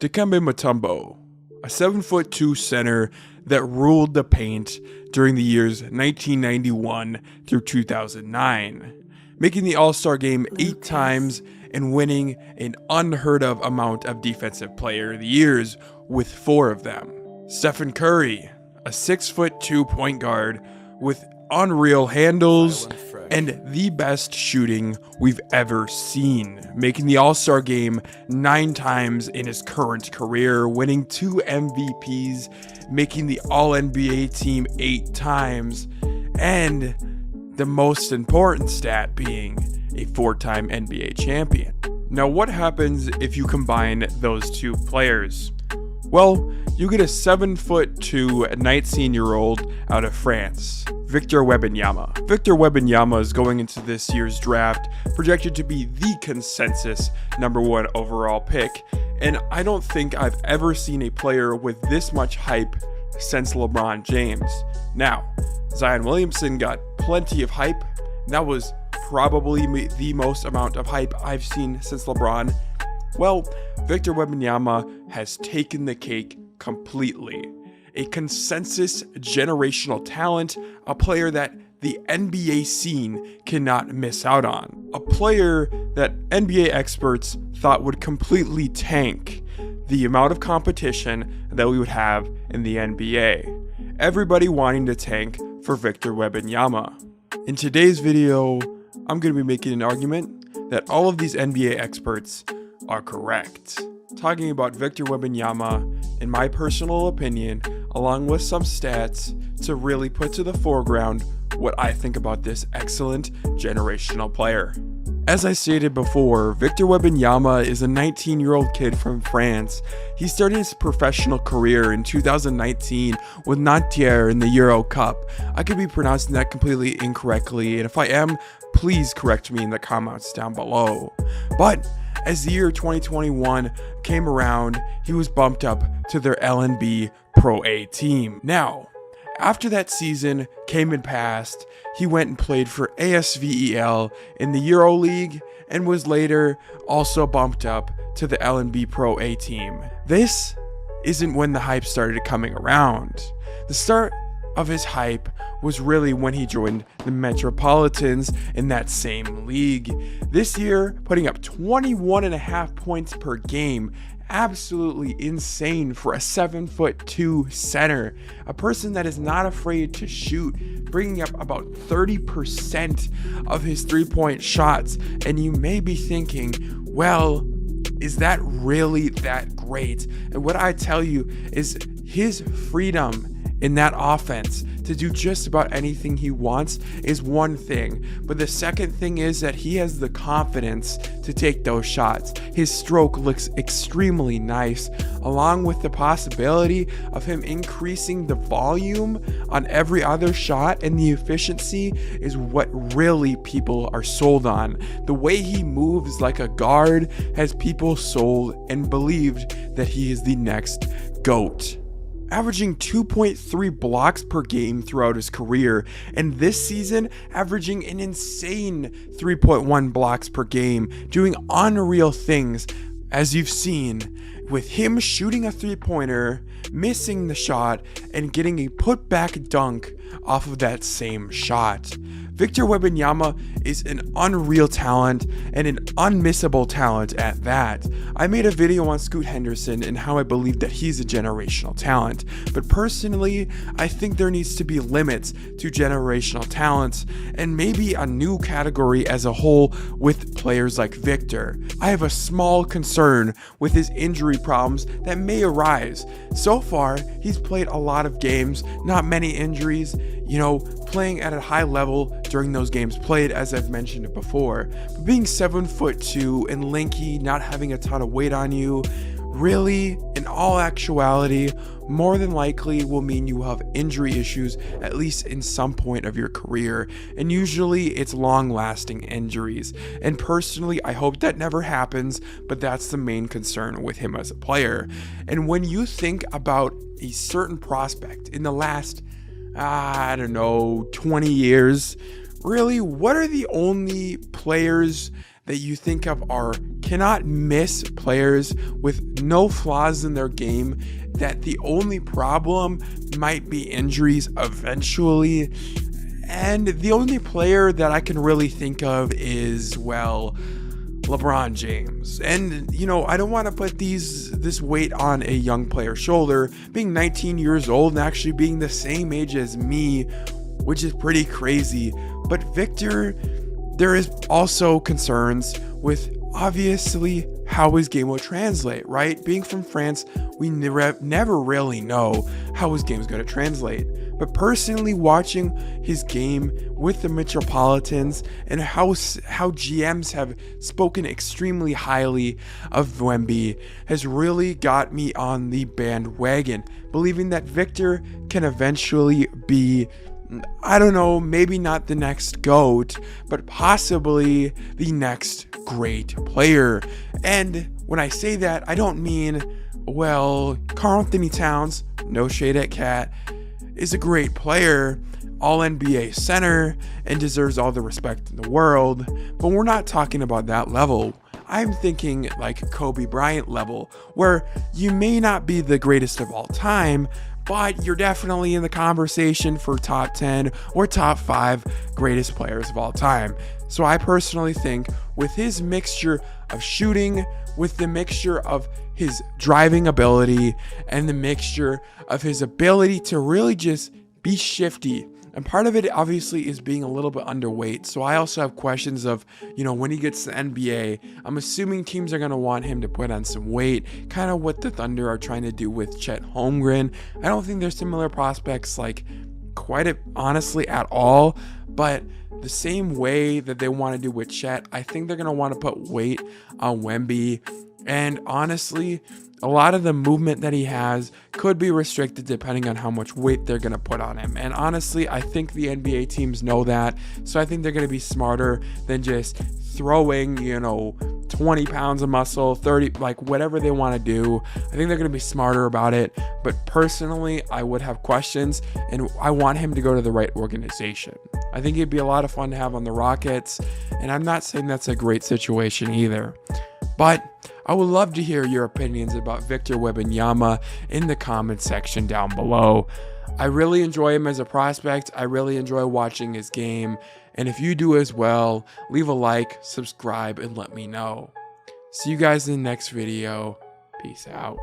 Dikembe Mutombo, a 7'2" center that ruled the paint during the years 1991 through 2009, making the All-Star game 8 times and winning an unheard of amount of Defensive Player of the Years with 4 of them. Stephen Curry, a 6'2" point guard with unreal handles and the best shooting we've ever seen, making the All-Star game 9 times in his current career, winning 2 MVPs, making the All-NBA team 8 times, and the most important stat being a 4-time NBA champion. Now, what happens if you combine those 2 players? Well, you get a 7'2", 19-year-old out of France, Victor Wembanyama. Victor Wembanyama is going into this year's draft projected to be the consensus #1 overall pick, and I don't think I've ever seen a player with this much hype since LeBron James. Now, Zion Williamson got plenty of hype. That was probably the most amount of hype I've seen since LeBron. Well, Victor Wembanyama has taken the cake completely. A consensus generational talent, a player that the NBA scene cannot miss out on. A player that NBA experts thought would completely tank the amount of competition that we would have in the NBA. Everybody wanting to tank for Victor Wembanyama. In today's video, I'm going to be making an argument that all of these NBA experts are correct. Talking about Victor Wembanyama, in my personal opinion, along with some stats to really put to the foreground what I think about this excellent generational player. As I stated before, Victor Wembanyama is a 19-year-old kid from France. He started his professional career in 2019 with Nanterre in the Euro Cup. I could be pronouncing that completely incorrectly, and if I am, please correct me in the comments down below. But as the year 2021 came around, he was bumped up to their LNB Pro A team. Now, after that season came and passed, he went and played for ASVEL in the EuroLeague and was later also bumped up to the LNB Pro A team. This isn't when the hype started coming around. The start of his hype was really when he joined the Metropolitans in that same league. This year, putting up 21.5 points per game. Absolutely insane for a 7'2" center, a person that is not afraid to shoot, bringing up about 30% of his 3-point shots. And you may be thinking, well, is that really that great? And what I tell you is his freedom in that offense to do just about anything he wants is one thing, but the second thing is that he has the confidence to take those shots. His stroke looks extremely nice, along with the possibility of him increasing the volume on every other shot, and the efficiency is what really people are sold on. The way he moves like a guard has people sold and believed that he is the next GOAT. Averaging 2.3 blocks per game throughout his career, and this season averaging an insane 3.1 blocks per game, doing unreal things, as you've seen, with him shooting a 3-pointer, missing the shot, and getting a putback dunk off of that same shot. Victor Wembanyama is an unreal talent and an unmissable talent at that. I made a video on Scoot Henderson and how I believe that he's a generational talent, but personally, I think there needs to be limits to generational talents and maybe a new category as a whole with players like Victor. I have a small concern with his injury problems that may arise. So far, he's played a lot of games, not many injuries, playing at a high level during those games played, as I've mentioned it before. But being 7'2" and lanky, not having a ton of weight on you, really, in all actuality, more than likely will mean you have injury issues at least in some point of your career, and usually it's long-lasting injuries. And personally, I hope that never happens, but that's the main concern with him as a player. And when you think about a certain prospect in the last 20 years, really, what are the only players that you think of are cannot miss players with no flaws in their game, that the only problem might be injuries eventually. And the only player that I can really think of is, well, LeBron James. And, you know, I don't want to put this weight on a young player's shoulder, being 19 years old and actually being the same age as me, which is pretty crazy. But Victor, there is also concerns with obviously how his game will translate, right? Being from France, we never really know how his game is going to translate. But personally, watching his game with the Metropolitans and how GMs have spoken extremely highly of Wemby has really got me on the bandwagon, believing that Victor can eventually be, I don't know, maybe not the next GOAT, but possibly the next great player. And when I say that, I don't mean, well, Karl Anthony Towns, no shade at Cat, is a great player, all NBA center, and deserves all the respect in the world, but we're not talking about that level. I'm thinking like Kobe Bryant level, where you may not be the greatest of all time, but you're definitely in the conversation for top 10 or top 5 greatest players of all time. So I personally think with his mixture of shooting, with the mixture of his driving ability, and the mixture of his ability to really just be shifty. And part of it obviously is being a little bit underweight. So I also have questions of, you know, when he gets to the NBA, I'm assuming teams are going to want him to put on some weight, kind of what the Thunder are trying to do with Chet Holmgren. I don't think there's similar prospects like honestly at all, but the same way that they want to do with Chet, I think they're going to want to put weight on Wemby. And honestly, a lot of the movement that he has could be restricted depending on how much weight they're going to put on him. And honestly, I think the NBA teams know that. So I think they're going to be smarter than just throwing, 20 pounds of muscle, 30, like whatever they want to do. I think they're going to be smarter about it. But personally, I would have questions, and I want him to go to the right organization. I think it'd be a lot of fun to have on the Rockets. And I'm not saying that's a great situation either. But I would love to hear your opinions about Victor Wembanyama in the comments section down below. I really enjoy him as a prospect. I really enjoy watching his game. And if you do as well, leave a like, subscribe, and let me know. See you guys in the next video. Peace out.